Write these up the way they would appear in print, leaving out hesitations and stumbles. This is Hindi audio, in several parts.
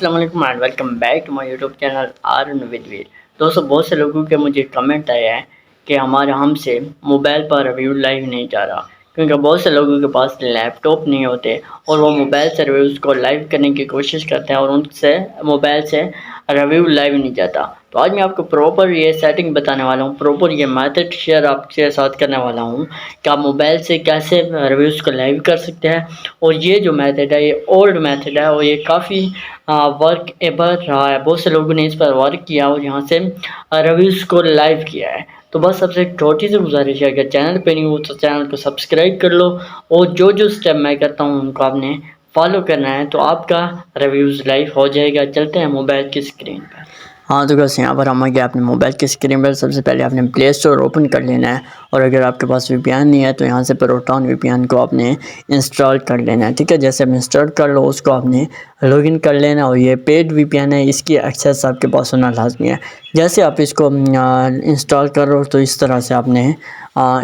अस्सलाम वालेकुम and welcome back to my YouTube channel R with Veer. दोस्तों, बहुत से लोगों के मुझे कमेंट आया है कि हमारा हमसे मोबाइल पर रिव्यू लाइव नहीं जा रहा, क्योंकि बहुत से लोगों के पास लैपटॉप नहीं होते और वो मोबाइल से रिव्यूज़ को लाइव करने की कोशिश करते हैं और उनसे मोबाइल से रिव्यू लाइव नहीं जाता। तो आज मैं आपको प्रॉपर ये सेटिंग बताने वाला हूँ, प्रॉपर ये मेथड शेयर आपके साथ करने वाला हूँ कि आप मोबाइल से कैसे रिव्यूज़ को लाइव कर सकते हैं। और ये जो मेथड है ये ओल्ड मेथड है और ये काफ़ी वर्क एबल रहा है। बहुत से लोगों ने इस पर वर्क किया और यहाँ से रिव्यूज़ को लाइव किया है। तो बस सबसे एक छोटी सी गुजारिश है, अगर चैनल पे नहीं हो तो चैनल को सब्सक्राइब कर लो और जो स्टेप मैं करता हूँ उनको आपने फॉलो करना है, तो आपका रिव्यूज़ लाइव हो जाएगा। चलते हैं मोबाइल की स्क्रीन पर। हाँ, तो बस यहाँ पर हम गए अपने मोबाइल की स्क्रीन पर। सबसे पहले आपने प्ले स्टोर ओपन कर लेना है और अगर आपके पास वीपीएन नहीं है तो यहाँ से प्रोटॉन वीपीएन को आपने इंस्टॉल कर लेना है। ठीक है, जैसे आप इंस्टॉल कर लो उसको आपने लॉगिन कर लेना और ये पेड वीपीएन है, इसकी एक्सेस आपके पास होना लाजमी है। जैसे आप इसको इंस्टॉल कर लो तो इस तरह से आपने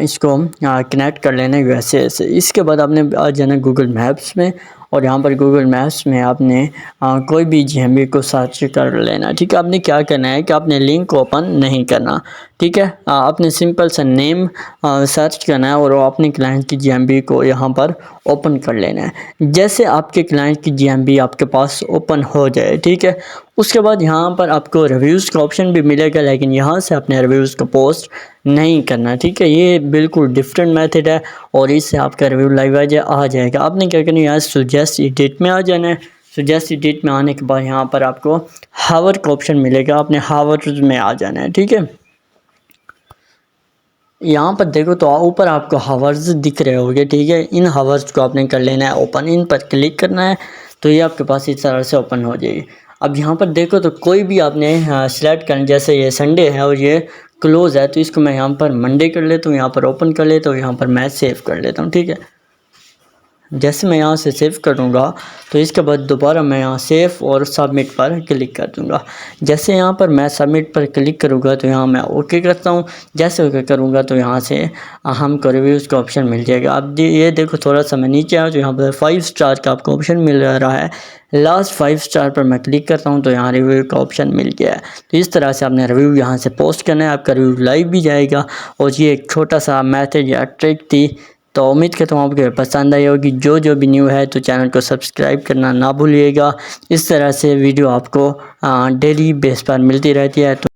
इसको कनेक्ट कर लेना है वैसे ऐसे। इसके बाद आपने आ जाना गूगल मैप्स में और यहाँ पर गूगल मैप्स में आपने कोई भी जीएमबी को सर्च कर लेना। ठीक है, आपने क्या करना है कि आपने लिंक को ओपन नहीं करना। ठीक है, आपने सिंपल सा नेम सर्च करना है और अपने क्लाइंट की जीएमबी को यहाँ पर ओपन कर लेना है। जैसे आपके क्लाइंट की जीएमबी आपके पास ओपन हो जाए, ठीक है, उसके बाद यहाँ पर आपको रिव्यूज़ का ऑप्शन भी मिलेगा, लेकिन यहाँ से अपने रिव्यूज़ को पोस्ट नहीं करना। ठीक है, ये बिल्कुल डिफरेंट मेथड है और इससे आपका रिव्यू लाइव आ जाएगा। आपने क्या करना है, यहाँ सुजेस्ट एडिट में आ जाना है। सुजेस्ट एडिट में आने के बाद यहाँ पर आपको हावर का ऑप्शन मिलेगा, आपने हावर्स में आ जाना है। ठीक है, यहाँ पर देखो तो ऊपर आपको हावर्स दिख रहे होंगे। ठीक है, इन हावर्स को आपने कर लेना है ओपन, इन पर क्लिक करना है तो ये आपके पास इस तरह से ओपन हो जाएगी। अब यहाँ पर देखो तो कोई भी आपने सिलेक्ट करना, जैसे ये संडे है और ये क्लोज़ है तो इसको मैं यहाँ पर मंडे कर लेता हूँ, यहाँ पर ओपन कर लेता हूँ, यहाँ पर मैं सेव कर लेता हूँ। ठीक है, जैसे मैं यहाँ से सेव करूँगा तो इसके बाद दोबारा मैं यहाँ सेव और सबमिट पर क्लिक कर दूँगा। जैसे यहाँ पर मैं सबमिट पर क्लिक करूँगा तो यहाँ मैं ओके करता हूँ। जैसे ओके करूँगा तो यहाँ से हमको रिव्यूज़ का ऑप्शन मिल जाएगा। अब ये देखो थोड़ा सा मैं नीचे आया तो यहाँ पर 5 स्टार का आपको ऑप्शन मिल रहा है। लास्ट 5 स्टार पर मैं क्लिक करता हूँ तो यहाँ रिव्यू का ऑप्शन मिल गया है। तो इस तरह से आपने रिव्यू यहाँ से पोस्ट करना है, आपका रिव्यू लाइव भी जाएगा। और ये एक छोटा सा मैथड या ट्रिक थी, तो उम्मीद करता हूँ आपको पसंद आई होगी। जो भी न्यू है तो चैनल को सब्सक्राइब करना ना भूलिएगा। इस तरह से वीडियो आपको डेली बेस पर मिलती रहती है। तो